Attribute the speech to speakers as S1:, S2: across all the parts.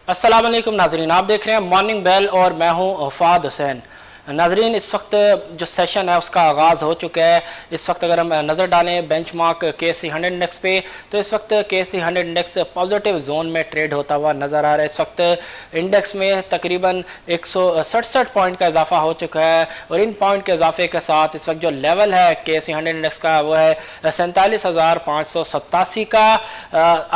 S1: अस्सलाम वालेकुम नाजरीन, आप देख रहे हैं मॉर्निंग बेल और मैं हूं फाद हुसैन। नाजरीन, इस वक्त जो सेशन है उसका आगाज़ हो चुका है। इस वक्त अगर हम नज़र डालें बेंचमार्क KSE 100 इंडेक्स पे तो इस वक्त KSE 100 इंडेक्स पॉजिटिव जोन में ट्रेड होता हुआ नज़र आ रहा है। इस वक्त इंडेक्स में तकरीबन 167 पॉइंट का इजाफा हो चुका है और इन पॉइंट के इजाफे के साथ इस वक्त जो लेवल है KSE 100 इंडेक्स का वो है 47,587 का।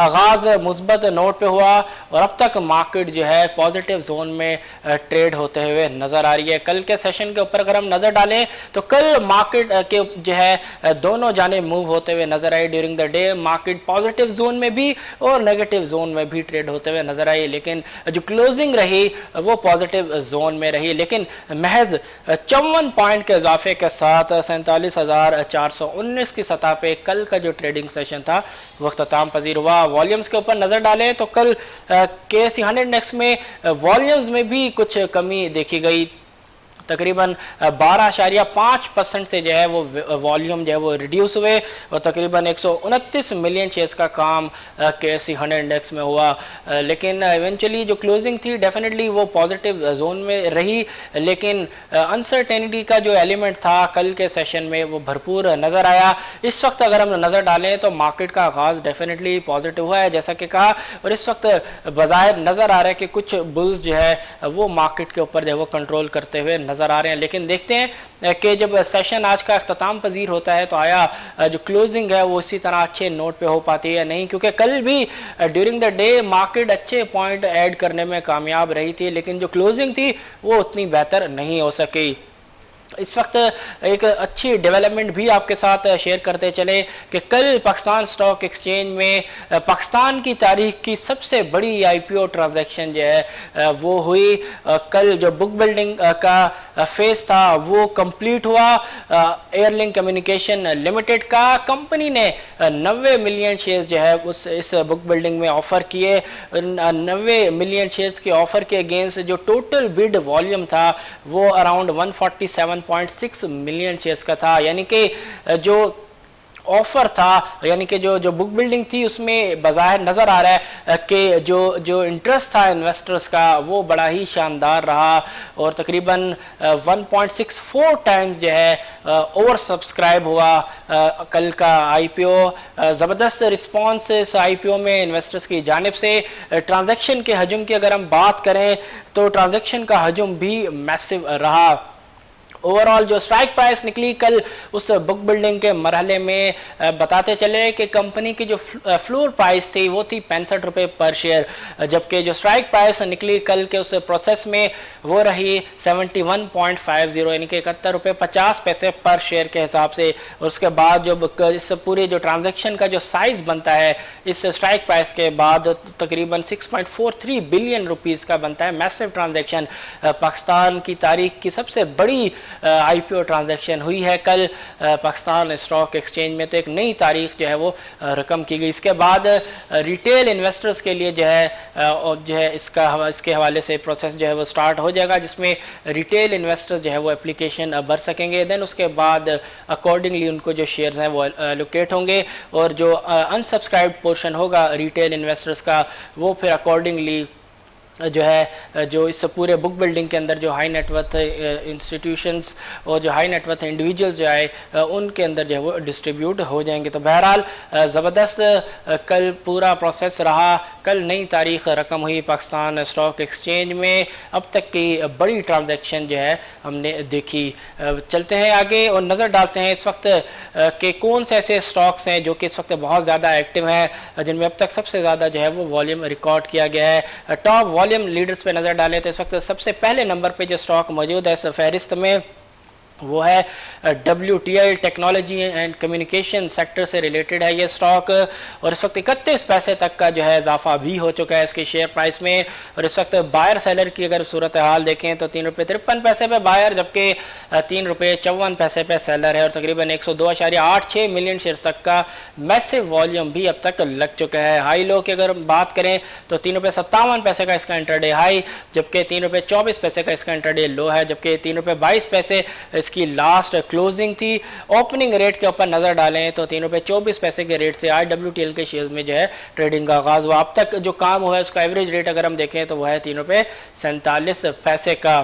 S1: आगाज़ मुस्बत नोट पे हुआ और अब तक मार्केट जो है पॉजिटिव जोन में ट्रेड होते हुए नज़र आ रही है। कल के सेशन के ऊपर अगर हम नजर डालें तो कल मार्केट के जो है दोनों जाने मूव होते हुए नजर आए। During the day market positive zone में भी और नेगेटिव जोन में भी ट्रेड होते हुए नजर आई, लेकिन जो क्लोजिंग रही वो पॉजिटिव जोन में रही, लेकिन महज 54 पॉइंट के इजाफे के साथ 47,419 की सतह पे कल का जो ट्रेडिंग सेशन था वो अख्ताम पजीर हुआ। वॉल्यूम्स के ऊपर नजर डालें तो कल KSE 100 इंडेक्स में वॉल्यूम्स में भी कुछ कमी देखी गई। तकरीबन 12.5% से जो है वो वॉल्यूम जो है वो रिड्यूस हुए और तकरीबन 129 मिलियन शेयर्स का काम KSE 100 इंडेक्स में हुआ, लेकिन इवेंचुअली जो क्लोजिंग थी डेफिनेटली वो पॉजिटिव जोन में रही, लेकिन अनसर्टेनिटी का जो एलिमेंट था कल के सेशन में वो भरपूर नज़र आया। इस वक्त अगर हम नज़र डालें तो मार्केट का आगाज़ डेफिनेटली पॉजिटिव हुआ है जैसा कि कहा, और इस वक्त बज़ाहिर नज़र आ रहा है कि कुछ बुल्स जो है वो मार्केट के ऊपर जो है वो कंट्रोल करते हुए नजर आ रहे हैं। लेकिन देखते हैं कि जब सेशन आज का अख्ताम पजीर होता है तो आया जो क्लोजिंग है वो इसी तरह अच्छे नोट पे हो पाती है या नहीं, क्योंकि कल भी ड्यूरिंग द डे मार्केट अच्छे पॉइंट ऐड करने में कामयाब रही थी, लेकिन जो क्लोजिंग थी वो उतनी बेहतर नहीं हो सकी। इस वक्त एक अच्छी डेवलपमेंट भी आपके साथ शेयर करते चले कि कल पाकिस्तान स्टॉक एक्सचेंज में पाकिस्तान की तारीख की सबसे बड़ी IPO ट्रांजैक्शन जो है वो हुई। कल जो बुक बिल्डिंग का फेज था वो कंप्लीट हुआ। एयरलिंक कम्युनिकेशन लिमिटेड का कंपनी ने 90 मिलियन शेयर्स जो है इस बुक बिल्डिंग में ऑफर किए। 90 मिलियन शेयर्स के ऑफर के अगेंस्ट जो टोटल बिड वॉल्यूम था वो अराउंड 147.6 मिलियन शेयर्स का था, यानी कि जो ऑफर था यानी कि जो बुक बिल्डिंग थी उसमें बाज़ाहिर नज़र आ रहा है कि जो इंटरेस्ट था इन्वेस्टर्स का वो बड़ा ही शानदार रहा और तकरीबन 1.64 टाइम्स जो है ओवर सब्सक्राइब हुआ कल का IPO। ज़बरदस्त रिस्पॉन्स इस IPO में इन्वेस्टर्स की जानिब से। ट्रांजैक्शन के हजम की अगर हम बात करें तो ट्रांजैक्शन का हजम भी मैसिव रहा। ओवरऑल जो स्ट्राइक प्राइस निकली कल उस बुक बिल्डिंग के मरहले में बताते चले कि कंपनी की जो फ्लोर प्राइस थी वो थी 65 रुपये पर शेयर, जबकि जो स्ट्राइक प्राइस निकली कल के उस प्रोसेस में वो रही 71.50 यानी कि 71 रुपये 50 पैसे पर शेयर के हिसाब से। और उसके बाद जो इस पूरे जो ट्रांजेक्शन का जो साइज़ बनता है इस स्ट्राइक प्राइस के बाद तकरीबन 6.43 बिलियन रुपीज़ का बनता है। मैसिव ट्रांजेक्शन, पाकिस्तान की तारीख की सबसे बड़ी IPO ट्रांजैक्शन हुई है कल पाकिस्तान स्टॉक एक्सचेंज में, तो एक नई तारीख जो है वो रकम की गई। इसके बाद रिटेल इन्वेस्टर्स के लिए जो है इसके हवाले से प्रोसेस जो है वो स्टार्ट हो जाएगा, जिसमें रिटेल इन्वेस्टर्स जो है वो एप्लीकेशन भर सकेंगे। देन उसके बाद अकॉर्डिंगली उनको जो शेयर्स हैं वो एलोकेट होंगे और जो अनसब्सक्राइब्ड पोर्शन होगा रिटेल इन्वेस्टर्स का वो फिर अकॉर्डिंगली जो है जो इस पूरे बुक बिल्डिंग के अंदर जो हाई नेटवर्थ इंस्टीट्यूशंस और जो हाई नेटवर्थ इंडिविजुअल्स जो है उनके अंदर जो है वो डिस्ट्रीब्यूट हो जाएंगे। तो बहरहाल ज़बरदस्त कल पूरा प्रोसेस रहा। कल नई तारीख रकम हुई पाकिस्तान स्टॉक एक्सचेंज में, अब तक की बड़ी ट्रांजैक्शन जो है हमने देखी। चलते हैं आगे और नज़र डालते हैं इस वक्त के कौन से ऐसे स्टॉक्स हैं जो कि इस वक्त बहुत ज़्यादा एक्टिव हैं, जिनमें अब तक सबसे ज़्यादा जो है वो वॉल्यूम रिकॉर्ड किया गया है। टॉप वॉल्यूम लीडर्स पे नज़र डालें तो इस वक्त सबसे पहले नंबर पे जो स्टॉक मौजूद है इस फहरिस्त में वो है WTI technology and communication sector से रिलेटेड है ये स्टॉक, और इस वक्त 31 पैसे तक का जो है इजाफा भी हो चुका है इसके शेयर प्राइस में। और इस वक्त बायर सेलर की अगर सूरत हाल देखें तो 3 रुपये 53 पैसे पे बायर, जबकि 3 रुपये 54 पैसे पे सेलर है और तकरीबन 102.86 मिलियन शेयर तक का मैसिव वॉल्यूम भी अब तक लग चुका है। हाई लो की अगर बात करें तो 3 रुपये 57 पैसे का इसका इंटरडे हाई, जबकि 3 रुपये 24 पैसे का इसका इंटरडे लो है, जबकि 3 रुपये 22 पैसे इसकी लास्ट क्लोजिंग थी। ओपनिंग रेट के ऊपर नज़र डालें तो 3 रुपये 24 पैसे के रेट से IWTL के शेयर्स में जो है ट्रेडिंग का आगाज़ हुआ। अब तक जो काम हुआ है उसका एवरेज रेट अगर हम देखें तो वह है 3 रुपये 47 पैसे का।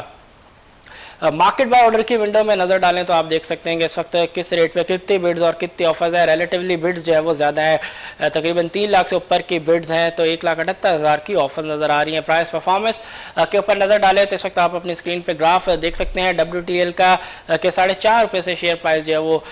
S1: मार्केट बाय ऑर्डर की विंडो में नज़र डालें तो आप देख सकते हैं कि इस वक्त किस रेट पे कितनी बिड्स और कितनी ऑफर्स है। रिलेटिवली बिड्स जो है वो ज़्यादा है, तकरीबन 3 लाख से ऊपर की बिड्स हैं, तो 1,78,000 की ऑफर्स नज़र आ रही हैं। प्राइस परफॉर्मेंस के ऊपर नज़र डालें तो इस वक्त आप अपनी स्क्रीन पे ग्राफ देख सकते हैं WTL का कि 4.5 रुपये से शेयर प्राइस जो है वो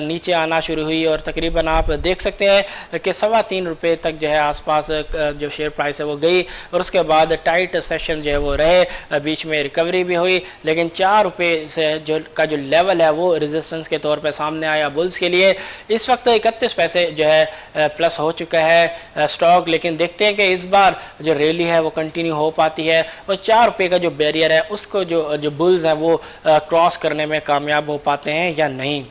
S1: नीचे आना शुरू हुई और तकरीबन आप देख सकते हैं कि 3.25 रुपये तक जो है आसपास जो शेयर प्राइस है वो गई और उसके बाद टाइट सेशन जो है वो रहे, बीच में रिकवरी भी हुई, लेकिन 4 रुपये से जो लेवल है वो रेजिस्टेंस के तौर पे सामने आया बुल्स के लिए। इस वक्त 31 पैसे जो है प्लस हो चुका है स्टॉक, लेकिन देखते हैं कि इस बार जो रैली है वो कंटिन्यू हो पाती है और 4 रुपये का जो बैरियर है उसको जो बुल्स हैं वो क्रॉस करने में कामयाब हो पाते हैं या नहीं।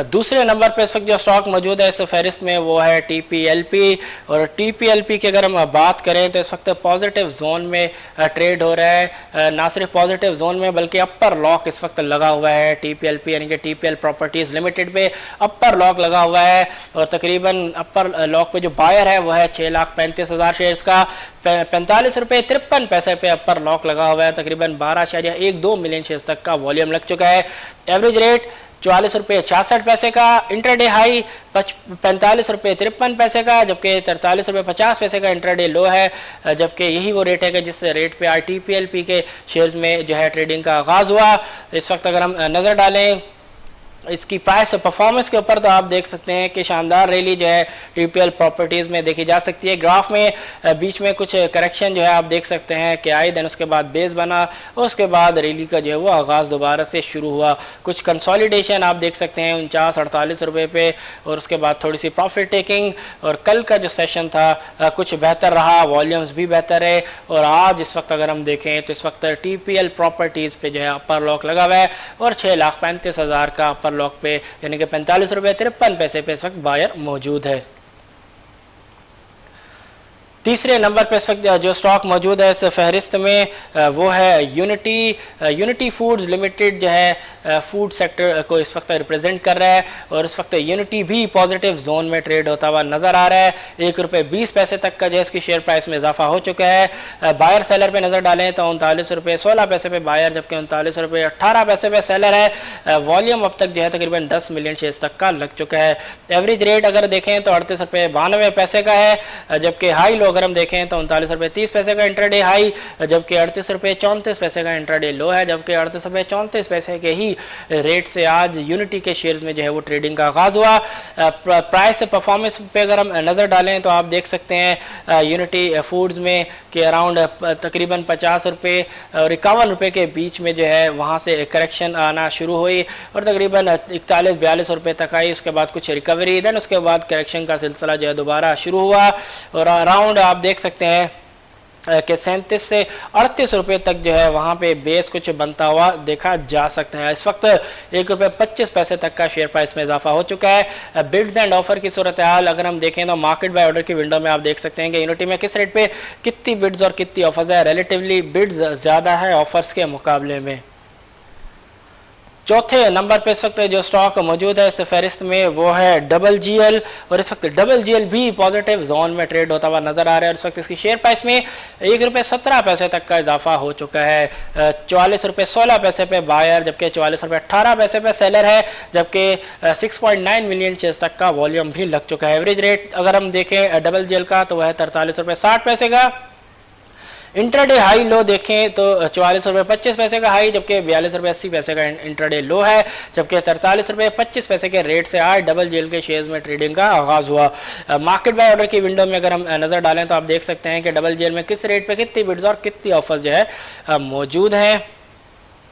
S1: दूसरे नंबर पे इस वक्त जो स्टॉक मौजूद है इस फहरिस्त में वो है TPLP, और TPLP की अगर हम बात करें तो इस वक्त पॉजिटिव जोन में ट्रेड हो रहा है। ना सिर्फ पॉजिटिव जोन में बल्कि अपर लॉक इस वक्त लगा हुआ है TPLP यानी कि TPL प्रॉपर्टीज़ लिमिटेड पे अपर लॉक लगा हुआ है और तकरीबन अपर लॉक पे जो बायर है वो है 6,35,000 शेयर्स का। 45 रुपये 53 पैसे पे अपर लॉक लगा हुआ है, तकरीबन 12.12 मिलियन शेयर्स तक का वॉल्यूम लग चुका है। एवरेज रेट 44 रुपये 66 पैसे का, इंट्राडे हाई 45 रुपये 53 पैसे का, जबकि 43 रुपये 50 पैसे का इंट्राडे लो है, जबकि यही वो रेट है कि जिस रेट पे TPLP के शेयर्स में जो है ट्रेडिंग का आगाज़ हुआ। इस वक्त अगर हम नज़र डालें इसकी प्राइस और परफॉर्मेंस के ऊपर तो आप देख सकते हैं कि शानदार रैली जो है TPL प्रॉपर्टीज़ में देखी जा सकती है। ग्राफ में बीच में कुछ करेक्शन जो है आप देख सकते हैं कि आए दिन उसके बाद बेस बना और उसके बाद रैली का जो है वो आगाज़ दोबारा से शुरू हुआ। कुछ कंसोलिडेशन आप देख सकते हैं 49-48 रुपये पे और उसके बाद थोड़ी सी प्रॉफिट टेकिंग, और कल का जो सेशन था कुछ बेहतर रहा, वॉल्यूम्स भी बेहतर है। और आज इस वक्त अगर हम देखें तो इस वक्त TPL प्रॉपर्टीज़ पे जो है अपर लॉक लगा हुआ है और 6,35,000 का अपर लॉक पे यानी कि 45 रुपये 53 पैसे पे इस वक्त बायर मौजूद है। तीसरे नंबर पर इस वक्त जो स्टॉक मौजूद है इस फहरिस्त में वो है यूनिटी फूड्स लिमिटेड जो है फूड सेक्टर को इस वक्त रिप्रेजेंट कर रहा है और इस वक्त यूनिटी भी पॉजिटिव जोन में ट्रेड होता हुआ नज़र आ रहा है। 1 रुपये 20 पैसे तक का जो है इसकी शेयर प्राइस में इजाफा हो चुका है। बायर सेलर पे नज़र डालें तो 39 रुपये 16 पैसे पे बायर, जबकि 39 रुपये 18 पैसे पे सेलर है। वॉल्यूम अब तक जो है तकरीबन 10 मिलियन शेयर्स तक का लग चुका है। एवरेज रेट अगर देखें तो 38 रुपये 92 पैसे का है, जबकि हाई लो अगर हम देखें तो 39 रुपये 30 पैसे का इंट्राडे हाई, जबकि 38 रुपये 34 पैसे का इंट्राडे लो है, जबकि 38 रुपये 34 पैसे के ही रेट से आज यूनिटी के शेयर्स में जो है वो ट्रेडिंग का आगाज़ हुआ। प्राइस परफॉर्मेंस पे अगर हम नज़र डालें तो आप देख सकते हैं यूनिटी फूड्स में कि अराउंड तकरीबन 50 रुपये और 51 रुपये के बीच में जो है वहाँ से करेक्शन आना शुरू हुई और तकरीबन 41-42 रुपये तक आई। उसके बाद कुछ रिकवरी, देन उसके बाद करेक्शन का सिलसिला जो है दोबारा शुरू हुआ और अराउंड आप देख सकते हैं कि 37 से 38 रुपये तक जो है वहाँ पे बेस कुछ बनता हुआ देखा जा सकता है। इस वक्त 1 रुपये 25 पैसे तक का शेयर प्राइस में इजाफा हो चुका है। बिड्स एंड ऑफर की सूरत हाल अगर हम देखें तो मार्केट बाय ऑर्डर की विंडो में आप देख सकते हैं कि यूनिटी में किस रेट पे कितनी बिड्स और कितनी ऑफर्स है। रिलेटिवली बिड्स ज़्यादा है ऑफर्स के मुकाबले में। चौथे नंबर पे इस वक्त जो स्टॉक मौजूद है इस फहरिस्त में वो है WGL, और इस वक्त WGL भी पॉजिटिव जोन में ट्रेड होता हुआ नजर आ रहा है। और इस वक्त इसकी शेयर प्राइस में 1 रुपये 17 पैसे तक का इजाफा हो चुका है। 44 रुपये 16 पैसे पे बायर, जबकि 44 रुपये 18 पैसे पे सेलर है, जबकि 6.9 मिलियन शेयर्स तक का वॉल्यूम भी लग चुका है। एवरेज रेट अगर हम देखें WGL का तो वह है 43 रुपये 60 पैसे का। इंट्राडे हाई लो देखें तो 44 रुपये 25 पैसे का हाई, जबकि 42 रुपये 80 पैसे का इंट्राडे लो है, जबकि 43 रुपये 25 पैसे के रेट से आज WGL के शेयर्स में ट्रेडिंग का आगाज़ हुआ। मार्केट बाय ऑर्डर की विंडो में अगर हम नज़र डालें तो आप देख सकते हैं कि WGL में किस रेट पे कितनी बिड्स और कितनी ऑफर्स जो है मौजूद हैं।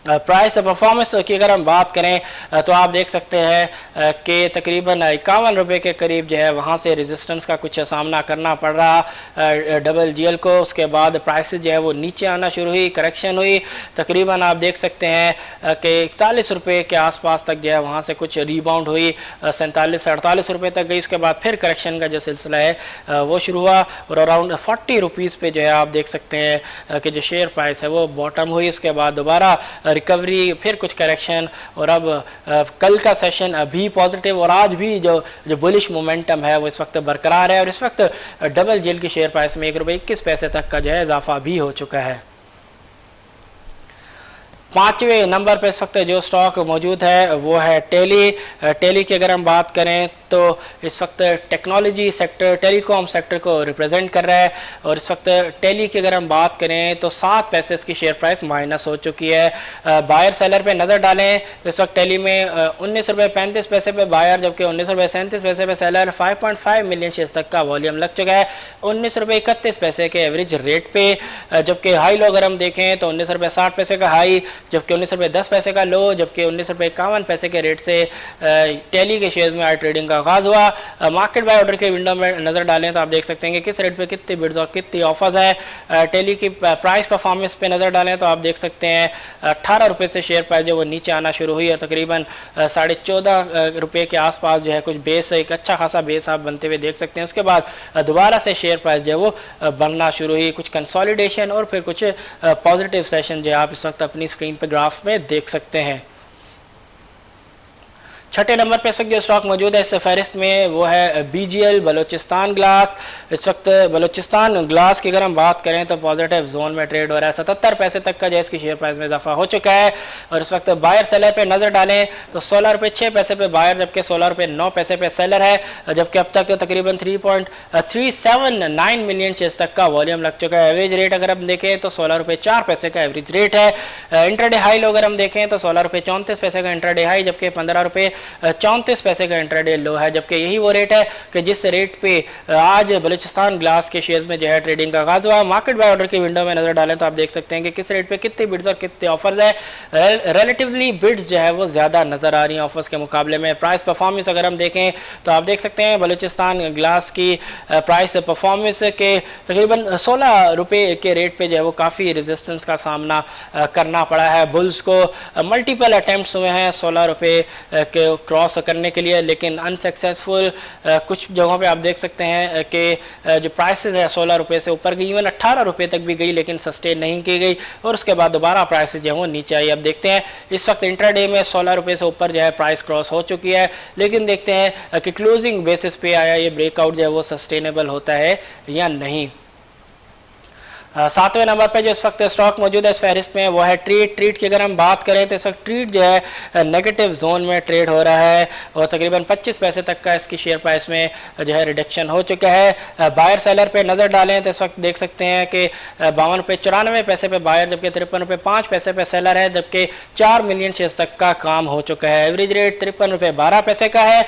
S1: प्राइस परफॉर्मेंस की अगर हम बात करें तो आप देख सकते हैं कि तकरीबन 51 रुपये के करीब जो है वहाँ से रेजिस्टेंस का कुछ सामना करना पड़ रहा WGL को। उसके बाद प्राइस जो है वो नीचे आना शुरू हुई, करेक्शन हुई, तकरीबन आप देख सकते हैं कि 41 रुपये के आसपास तक जो है वहाँ से कुछ रीबाउंड हुई, 47 से 48 रुपये तक गई। उसके बाद फिर करेक्शन का जो सिलसिला है वो शुरू हुआ और अराउंड 40 रुपीज़ पे जो है आप देख सकते हैं कि जो शेयर प्राइस है वो बॉटम हुई। उसके बाद दोबारा रिकवरी, फिर कुछ करेक्शन, और अब कल का सेशन अभी पॉजिटिव, और आज भी जो बुलिश मोमेंटम है वो इस वक्त बरकरार है, और इस वक्त डबल जेल की शेयर प्राइस में ₹1.21 तक का जो है इजाफा भी हो चुका है। 5वें नंबर पर इस वक्त जो स्टॉक मौजूद है वो है टेली की अगर हम बात करें तो इस वक्त टेक्नोलॉजी सेक्टर, टेलीकॉम सेक्टर को रिप्रेजेंट कर रहा है, और इस वक्त टेली की अगर हम बात करें तो 7 पैसे इसकी शेयर प्राइस माइनस हो चुकी है। बायर सेलर पे नज़र डालें तो इस वक्त टेली में ₹19.35 पे बायर, जबकि ₹19.37 पे सेलर, 5.5 मिलियन शेयर्स तक का वॉल्यूम लग चुका है ₹19.31 के एवरेज रेट पे, जबकि हाई लो अगर हम देखें तो ₹19.60 का हाई, जबकि ₹19.10 का लो, जबकि ₹19.51 के रेट से टेली के शेयर्स में आज ट्रेडिंग का आगाज हुआ। मार्केट बाय ऑर्डर के विंडो में नज़र डालें तो आप देख सकते हैं कि किस रेट पे कितनी बिड्स और कितनी ऑफर्स है। टेली की प्राइस परफॉर्मेंस पे नज़र डालें तो आप देख सकते हैं ₹18 से शेयर प्राइस जो वो नीचे आना शुरू हुई, और तकरीबन ₹14.5 के आसपास जो है कुछ बेस, एक अच्छा खासा बेस आप बनते हुए देख सकते हैं। उसके बाद दोबारा से शेयर प्राइस जो है वो बनना शुरू हुई, कुछ कंसोलिडेशन और फिर कुछ पॉजिटिव सेशन जो आप इस वक्त अपनी स्क्रीन पर ग्राफ में देख सकते हैं। 6ठे नंबर पे इस वक्त जो स्टॉक मौजूद है इस फहरिस्त में वो है BGL बलोचिस्तान ग्लास। इस वक्त बलोचिस्तान ग्लास की अगर हम बात करें तो पॉजिटिव जोन में ट्रेड हो रहा है, 77 पैसे तक का जो इसकी शेयर प्राइस में इजाफा हो चुका है। और इस वक्त बायर सेलर पे नज़र डालें तो ₹16.06 पे बायर, जबकि ₹16.09 पे सेलर है, जबकि अब तक तकरीबन 3.379 मिलियन शेयर्स तक का वॉल्यूम लग चुका है। एवरेज रेट अगर हम देखें तो ₹16.04 का एवरेज रेट है। इंट्राडे हाई लो अगर हम देखें तो ₹16.34 का इंट्राडे हाई, जबकि ₹15.34 का इंट्राडे लो है, जबकि यही वो रेट है कि जिस रेट पे आज बलूचिस्तान ग्लास के शेयर्स में जो है ट्रेडिंग का आगाज हुआ। मार्केट बाय ऑर्डर की विंडो में नजर डालें तो आप देख सकते हैं कि किस रेट पे कितनी बिड्स और कितने ऑफर्स है। रिलेटिवली बिड्स जो है वो ज़्यादा नज़र आ रही हैं ऑफर्स के मुकाबले में। प्राइस परफॉर्मेंस अगर हम देखें तो आप देख सकते हैं बलूचिस्तान ग्लास की प्राइस परफॉर्मेंस के तकरीबन ₹16 के रेट पे जो है वो काफ़ी रेजिस्टेंस का सामना करना पड़ा है। बुल्स को मल्टीपल अटैम्प्ट्स हुए हैं ₹16 के क्रॉस करने के लिए, लेकिन अनसक्सेसफुल। कुछ जगहों पे आप देख सकते हैं कि जो प्राइसेस है ₹16 से ऊपर गई, इवन ₹18 तक भी गई, लेकिन सस्टेन नहीं की गई, और उसके बाद दोबारा प्राइसेस जो है वो नीचे आई। अब देखते हैं इस वक्त इंट्राडे में ₹16 से ऊपर जो है प्राइस क्रॉस हो चुकी है, लेकिन देखते हैं कि क्लोजिंग बेसिस पे आया ये ब्रेकआउट जो है वो सस्टेनेबल होता है या नहीं। 7वें नंबर पे जो इस वक्त स्टॉक मौजूद है इस फहरिस्त में वो है ट्रीट की अगर हम बात करें तो इस वक्त ट्रीट जो है नेगेटिव जोन में ट्रेड हो रहा है, और तकरीबन 25 पैसे तक का इसकी शेयर प्राइस में जो है रिडक्शन हो चुका है। बायर सेलर पे नज़र डालें तो इस वक्त देख सकते हैं कि ₹52.94 पे बायर, जबकि ₹53.05 पे सेलर है, जबकि 4 मिलियन शेयर्स तक का काम हो चुका है। एवरेज रेट ₹53.12 का है।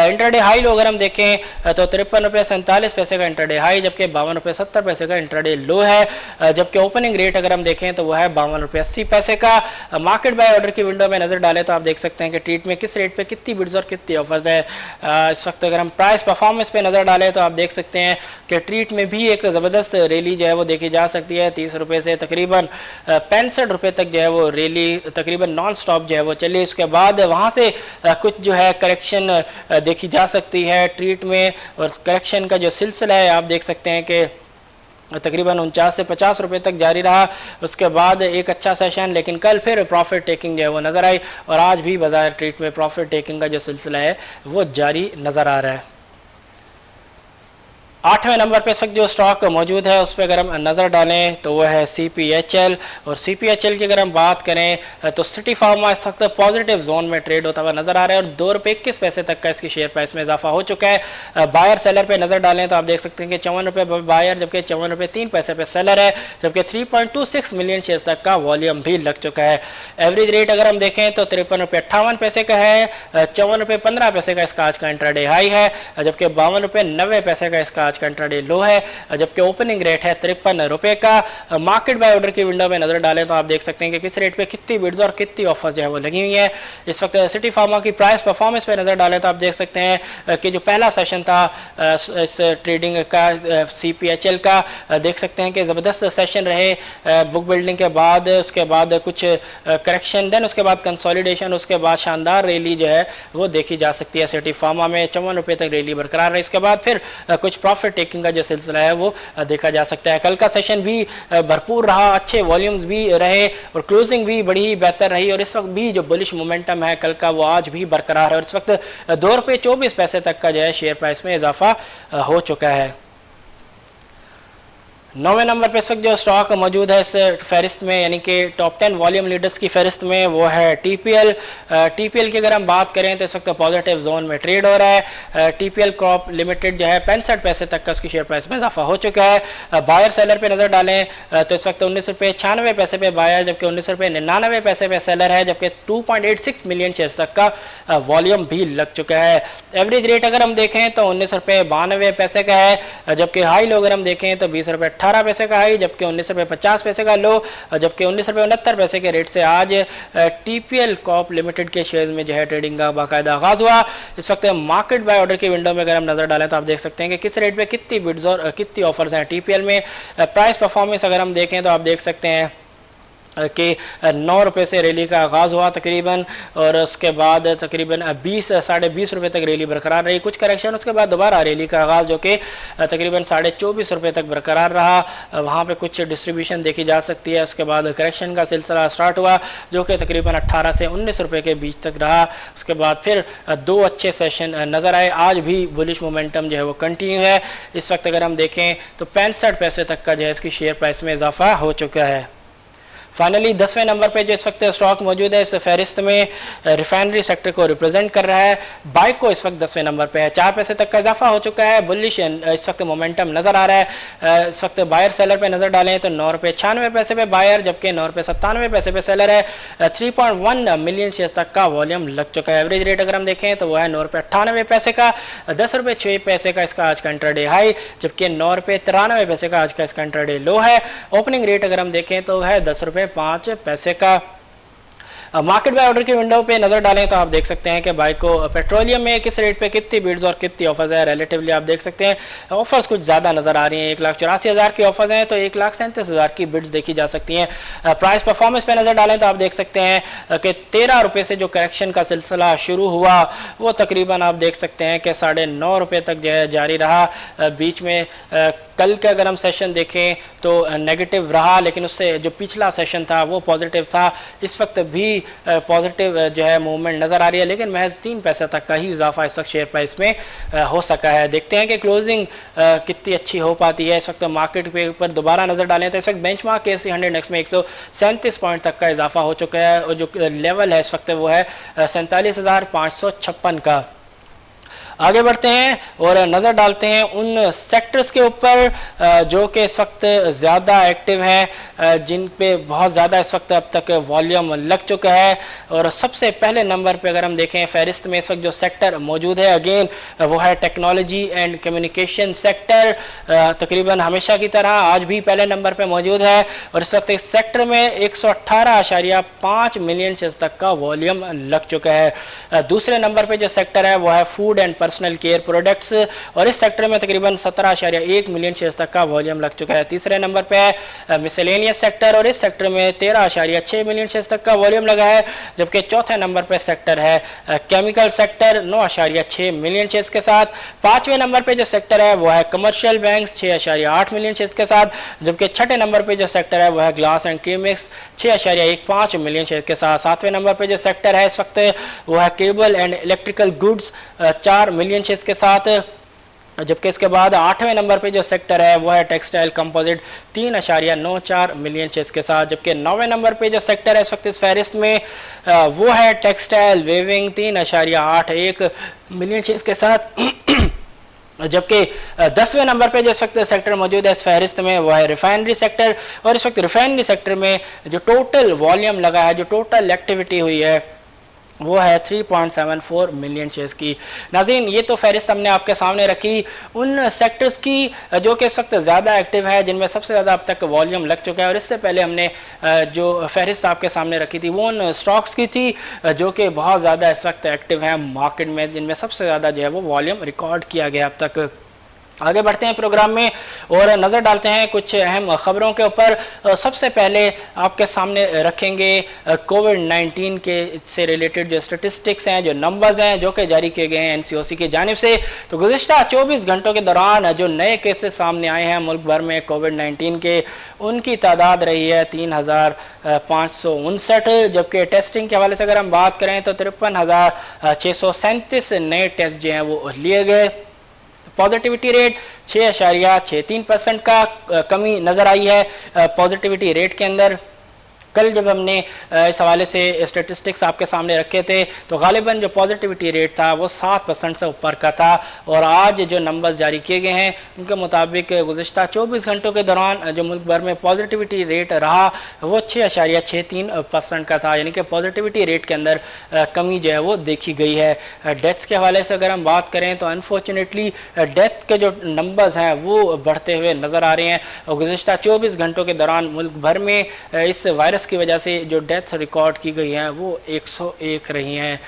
S1: इंट्राडे हाई लो अगर हम देखें तो ₹53.47 का इंट्राडे हाई, जबकि ₹52.70 का इंट्राडे लो है, जबकि ओपनिंग रेट अगर हम देखें तो वह है ₹52.80 का। मार्केट बाय ऑर्डर की विंडो में नजर डालें तो आप देख सकते हैं कि ट्रीट में किस रेट पे कितनी बिड्स और कितनी ऑफर्स है। इस वक्त अगर हम प्राइस परफॉर्मेंस पे नजर डालें तो आप देख सकते हैं कि ट्रीट में भी एक ज़बरदस्त रैली जो है वो देखी जा सकती है। ₹30 से तकरीबन ₹65 तक जो है वो रैली तकरीबन नॉन स्टॉप जो है वो चली, उसके बाद वहाँ से कुछ जो है करेक्शन देखी जा सकती है ट्रीट में, और करेक्शन का जो सिलसिला है आप देख सकते हैं कि तकरीबन ₹49 से ₹50 तक जारी रहा। उसके बाद एक अच्छा सेशन, लेकिन कल फिर प्रॉफिट टेकिंग जो है वो नज़र आई, और आज भी बाजार ट्रीट में प्रॉफिट टेकिंग का जो सिलसिला है वो जारी नज़र आ रहा है। 8वें नंबर पे इस वक्त जो स्टॉक मौजूद है उस पर अगर हम नज़र डालें तो वह है CPHL, और CPHL की अगर हम बात करें तो सिटी फार्मा इस वक्त पॉजिटिव जोन में ट्रेड होता हुआ नज़र आ रहा है, और ₹2.21 तक का इसकी शेयर प्राइस में इजाफा हो चुका है। बायर सेलर पे नज़र डालें तो आप देख सकते हैं कि ₹54 बायर, जबकि ₹54.03 पे सेलर है, जबकि 3.26 मिलियन शेयर तक का वॉल्यूम भी लग चुका है। एवरेज रेट अगर हम देखें तो ₹53.58 का है, ₹54.15 का इसका आज का इंट्राडे हाई है, जबकि ₹52.90 का इसका का इंट्राडे लो है, जबकि ओपनिंग रेट है ₹53 का। मार्केट बाय ऑर्डर की विंडो में नजर डालें तो आप देख सकते हैं कि किस रेट पे कितनी बिड्स और कितनी ऑफर्स जो है वो लगी हुई है। इस वक्त सिटी फार्मा की प्राइस परफॉर्मेंस पे नजर डालें तो आप देख सकते हैं कि जो पहला सेशन था इस ट्रेडिंग का CPHL का, देख सकते हैं कि ज़बरदस्त सेशन रहे बुक बिल्डिंग के बाद, उसके बाद कुछ करेक्शन, देन उसके बाद कंसोलिडेशन, उसके बाद शानदार रैली जो है वो देखी जा सकती है सिटी फार्मा में। ₹54 तक रैली बरकरार रही, उसके बाद फिर कुछ प्रॉफिट प्रॉफिट टेकिंग का जो सिलसिला है वो देखा जा सकता है। कल का सेशन भी भरपूर रहा, अच्छे वॉल्यूम्स भी रहे और क्लोजिंग भी बड़ी ही बेहतर रही और इस वक्त भी जो बुलिश मोमेंटम है कल का वो आज भी बरकरार है और इस वक्त ₹2.24 तक का जो है शेयर प्राइस में इजाफा हो चुका है। 9वें नंबर पे इस वक्त जो स्टॉक मौजूद है इस फहरिस्त में यानी कि टॉप 10 वॉल्यूम लीडर्स की फहरिस्त में वो है टीपीएल। टीपीएल की अगर हम बात करें तो इस वक्त पॉजिटिव जोन में ट्रेड हो रहा है। टीपीएल क्रॉप लिमिटेड जो है 65 पैसे तक का उसकी शेयर प्राइस में इजाफा हो चुका है। बायर सेलर पे नजर डालें तो इस वक्त ₹19.96 पे बायर जबकि ₹19.99 पे सेलर है, जबकि 2.86 मिलियन शेयर्स तक का वॉल्यूम भी लग चुका है। एवरेज रेट अगर हम देखें तो ₹19.92 का है, जबकि हाई लो अगर हम देखें तो ₹20.18 का हाई, जबकि ₹19.50 का लो, जबकि ₹19.69 के रेट से आज टीपीएल कॉप लिमिटेड के शेयर्स में जो है ट्रेडिंग का बाकायदा आगाज हुआ। इस वक्त मार्केट बाय ऑर्डर की विंडो में अगर हम नजर डालें तो आप देख सकते हैं कि किस रेट पे कितनी बिड्स और कितनी ऑफर्स हैं टीपीएल में। प्राइस परफॉर्मेंस अगर हम देखें तो आप देख सकते हैं कि ₹9 से रैली का आगाज़ हुआ तकरीबन और उसके बाद तकरीबन 20-20.5 रुपये तक रैली बरकरार रही, कुछ करेक्शन उसके बाद दोबारा रैली का आगाज़ जो कि तकरीबन ₹24.5 तक बरकरार रहा, वहाँ पे कुछ डिस्ट्रीब्यूशन देखी जा सकती है। उसके बाद करेक्शन का सिलसिला स्टार्ट हुआ जो कि तकरीबन 18 से 19 रुपये के बीच तक रहा। उसके बाद फिर 2 अच्छे सेशन नज़र आए, आज भी बुलिश मोमेंटम जो है वो कंटिन्यू है। इस वक्त अगर हम देखें तो 65 पैसे तक का जो है इसकी शेयर प्राइस में इजाफा हो चुका है। फाइनली 10वें नंबर पे जो इस वक्त स्टॉक मौजूद है इस फहरिस्त में रिफाइनरी सेक्टर को रिप्रेजेंट कर रहा है। बाइको इस वक्त 10वें नंबर पे है, 4 पैसे तक का इजाफा हो चुका है। बुलिश इस वक्त मोमेंटम नज़र आ रहा है। इस वक्त बायर सेलर पे नज़र डालें तो ₹9.96 पे बायर जबकि ₹9.97 पे सेलर है। 3.1 मिलियन शेयर्स तक का वॉल्यूम लग चुका है। एवरेज रेट अगर हम देखें तो वह है ₹9.98 का, ₹10.06 का इसका आज का इंट्राडे हाई, जबकि ₹9.93 का आज का इसका इंट्राडे लो है। ओपनिंग रेट अगर हम देखें तो है ₹10.05 का। मार्केट बाय ऑर्डर की विंडो पे नजर डालें तो आप देख सकते हैं कि बाइको पेट्रोलियम में किस रेट पे कितनी बिड्स और कितनी ऑफर्स है। रिलेटिवली आप देख सकते हैं ऑफर्स कुछ ज़्यादा नजर आ रही हैं, 1,84,000 की ऑफर्स हैं तो 1,37,000 की बिड्स देखी जा सकती हैं। प्राइस परफॉर्मेंस पे नजर डालें तो आप देख सकते हैं कि ₹13 से जो करेक्शन का सिलसिला शुरू हुआ वो तकरीबन आप देख सकते हैं कि ₹9.5 तक जो है जारी रहा। बीच में कल के अगर हम सेशन देखें तो नेगेटिव रहा, लेकिन उससे जो पिछला सेशन था वो पॉजिटिव था। इस वक्त भी पॉजिटिव जो है मूवमेंट नज़र आ रही है, लेकिन महज 3 पैसे तक का ही इजाफा इस वक्त शेयर प्राइस में हो सका है। देखते हैं कि क्लोजिंग कितनी अच्छी हो पाती है। इस वक्त मार्केट पे ऊपर दोबारा नज़र डालें तो इस वक्त बेंचमार्क ASC 100 इंडेक्स में 137 पॉइंट तक का इजाफा हो चुका है और जो लेवल है इस वक्त वो है 47,556 का। आगे बढ़ते हैं और नज़र डालते हैं उन सेक्टर्स के ऊपर जो कि इस वक्त ज़्यादा एक्टिव हैं, जिन पे बहुत ज़्यादा इस वक्त अब तक वॉल्यूम लग चुका है। और सबसे पहले नंबर पे अगर हम देखें फहरिस्त में इस वक्त जो सेक्टर मौजूद है अगेन वो है टेक्नोलॉजी एंड कम्युनिकेशन सेक्टर। तकरीबन हमेशा की तरह आज भी पहले नंबर पर मौजूद है और इस वक्त इस सेक्टर में 118.5 मिलियन शेयर्स तक का वॉल्यूम लग चुका है। दूसरे नंबर पर जो सेक्टर है वो है food and personal care products और इस सेक्टर में तकरीबन 17.1 मिलियन शेयर्स तक का वॉल्यूम लग चुका है। तीसरे नंबर पे है मिसलेनियस सेक्टर और इस सेक्टर में 13.6 मिलियन शेयर्स तक का वॉल्यूम लगा है, जबकि चौथे नंबर पे सेक्टर है केमिकल सेक्टर 9.6 मिलियन शेयर्स के साथ। पांचवें नंबर पे जो सेक्टर है वो है कमर्शियल बैंक्स 6.8 मिलियन शेयर्स के साथ, जबकि छठे नंबर पे जो सेक्टर है वो है ग्लास एंड केमिक्स 6.15 मिलियन शेयर के साथ। सातवें नंबर पे जो सेक्टर है इस वक्त वो है cable and electrical goods 4 million shares के साथ, जबकि इसके बाद 8वें नंबर पे जो सेक्टर है वो है टेक्सटाइल कंपोजिट 3.94 मिलियन शेयर्स के साथ, जबकि 9वें नंबर पे जो सेक्टर है इस वक्त इस फहरिस्त में वो है टेक्सटाइल वेविंग 3.81 मिलियन शेयर्स के साथ, जबकि 10वें नंबर पे जो इस वक्त सेक्टर मौजूद है इस फहरिस्त में वो है रिफाइनरी सेक्टर और इस वक्त रिफाइनरी सेक्टर में जो टोटल वॉल्यूम लगा है, जो टोटल एक्टिविटी हुई है वो है 3.74 मिलियन शेयर्स की। नाज़रीन ये तो फहरिस्त हमने आपके सामने रखी उन सेक्टर्स की जो कि इस वक्त ज़्यादा एक्टिव है, जिनमें सबसे ज़्यादा अब तक वॉल्यूम लग चुका है। और इससे पहले हमने जो फहरिस्त आपके सामने रखी थी वो उन स्टॉक्स की थी जो कि बहुत ज़्यादा इस वक्त एक्टिव हैं मार्केट में, जिनमें सबसे ज़्यादा जो है वो वॉल्यूम रिकॉर्ड किया गया अब तक। आगे बढ़ते हैं प्रोग्राम में और नज़र डालते हैं कुछ अहम खबरों के ऊपर। सबसे पहले आपके सामने रखेंगे कोविड-19 के से रिलेटेड जो स्टेटिस्टिक्स हैं, जो नंबर्स हैं, जो कि जारी किए गए हैं NCOC की जानिब से। तो गुज़िश्ता 24 घंटों के दौरान जो नए केसेस सामने आए हैं मुल्क भर में कोविड-19 के, उनकी तादाद रही है 3,559, जबकि टेस्टिंग के हवाले से अगर हम बात करें तो 53,637 नए टेस्ट जो हैं वो लिए गए। पॉजिटिविटी रेट 6.63% का कमी नज़र आई है पॉजिटिविटी रेट के अंदर। कल जब हमने इस हवाले से स्टेटिस्टिक्स आपके सामने रखे थे तो गालिबन जो पॉजिटिविटी रेट था वो 7% से ऊपर का था, और आज जो नंबर्स जारी किए गए हैं उनके मुताबिक गुज़िश्ता 24 घंटों के दौरान जो मुल्क भर में पॉजिटिविटी रेट रहा वो 6.63% का था, यानी कि पॉजिटिविटी रेट के अंदर कमी जो है वो देखी गई है। डेथ्स के हवाले से अगर हम बात करें तो अनफॉर्चुनेटली डेथ के जो नंबर्स हैं वो बढ़ते हुए नज़र आ रहे हैं, और गुज़िश्ता 24 घंटों के दौरान मुल्क भर में इस वायरस की वजह से जो डेथ्स रिकॉर्ड की गई हैं वो 101 रही हैं।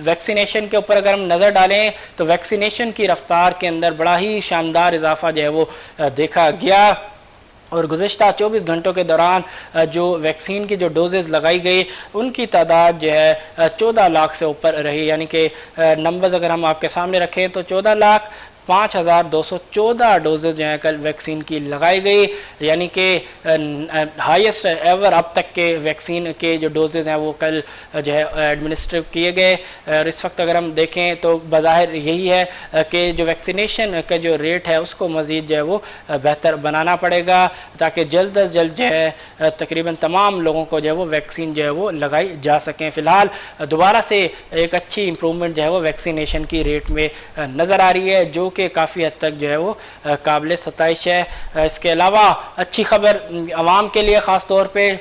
S1: वैक्सीनेशन के ऊपर अगर हम नज़र डालें तो वैक्सीनेशन की रफ्तार के अंदर बड़ा ही शानदार इजाफा जो है वो देखा गया, और गुज़िश्ता 24 घंटों के दौरान जो वैक्सीन की जो डोजेज़ लगाई गई उनकी तादाद जो है 14 लाख से ऊपर रही, यानी कि नंबर्स अगर हम आपके सामने रखें तो 14,05,214 डोजेज जो हैं कल वैक्सीन की लगाई गई, यानी कि हाईएस्ट एवर अब तक के वैक्सीन के जो डोजेज़ हैं वो कल जो है एडमिनिस्ट्रेट किए गए। और इस वक्त अगर हम देखें तो बज़ाहिर यही है कि जो वैक्सीनेशन का जो रेट है उसको मज़ीद जो है वो बेहतर बनाना पड़ेगा, ताकि जल्द अज जल्द जो है तकरीबन तमाम लोगों को जो है वो वैक्सीन जो है वो लगाई जा सकें। फ़िलहाल दोबारा से एक अच्छी इम्प्रूवमेंट जो है वो वैक्सीनेशन की रेट में नज़र आ रही है, जो कि काफ़ी हद तक जो है वो काबिल सताइश है। इसके अलावा अच्छी खबर आवाम के लिए ख़ास तौर पे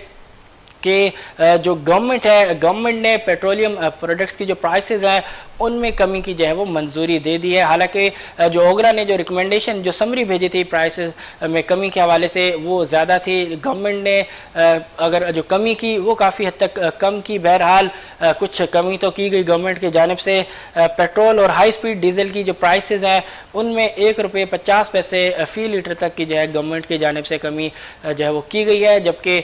S1: कि जो गवर्नमेंट है, गवर्नमेंट ने पेट्रोलियम प्रोडक्ट्स की जो प्राइसेस हैं उनमें कमी की जो है वो मंजूरी दे दी है। हालांकि जो ओगरा ने जो रिकमेंडेशन जो समरी भेजी थी प्राइसेस में कमी के हवाले से वो ज़्यादा थी, गवर्नमेंट ने अगर जो कमी की वो काफ़ी हद तक कम की। बहरहाल कुछ कमी तो की गई गवर्नमेंट की जानिब से। पेट्रोल और हाई स्पीड डीजल की जो प्राइसेस हैं उनमें ₹1.50 फ़ी लीटर तक की जो है गवर्नमेंट की जानिब से कमी जो है वो की गई है, जबकि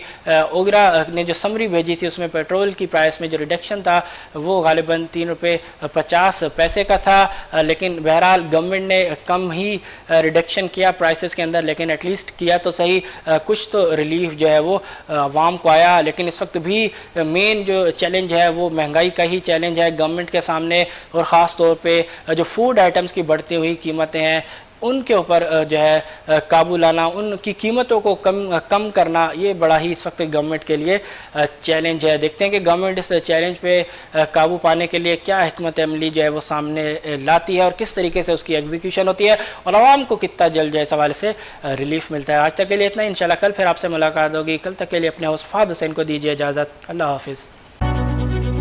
S1: ओगरा ने जो समरी भेजी थी उसमें पेट्रोल की प्राइस में जो रिडक्शन था वो गालिबन ₹3.50 का था। लेकिन बहरहाल गवर्नमेंट ने कम ही रिडक्शन किया प्राइसेस के अंदर, लेकिन एटलीस्ट किया तो सही, कुछ तो रिलीफ जो है वो आवाम को आया। लेकिन इस वक्त भी मेन जो चैलेंज है वो महंगाई का ही चैलेंज है गवर्नमेंट के सामने, और ख़ास तौर पे जो फूड आइटम्स की बढ़ती हुई कीमतें हैं उनके ऊपर जो है काबू लाना, उनकी कीमतों को कम करना, ये बड़ा ही इस वक्त गवर्नमेंट के लिए चैलेंज है। देखते हैं कि गवर्नमेंट इस चैलेंज पे काबू पाने के लिए क्या हिकमत अमली जो है वो सामने लाती है और किस तरीके से उसकी एग्जीक्यूशन होती है, और आवाम को कितना जल्द जो है इस हवाले से रिलीफ मिलता है। आज तक के लिए इतना ही, इंशाल्लाह कल फिर आपसे मुलाकात होगी। कल तक के लिए अपने होस्ट फहद हुसैन को दीजिए इजाज़त। अल्लाह हाफिज़।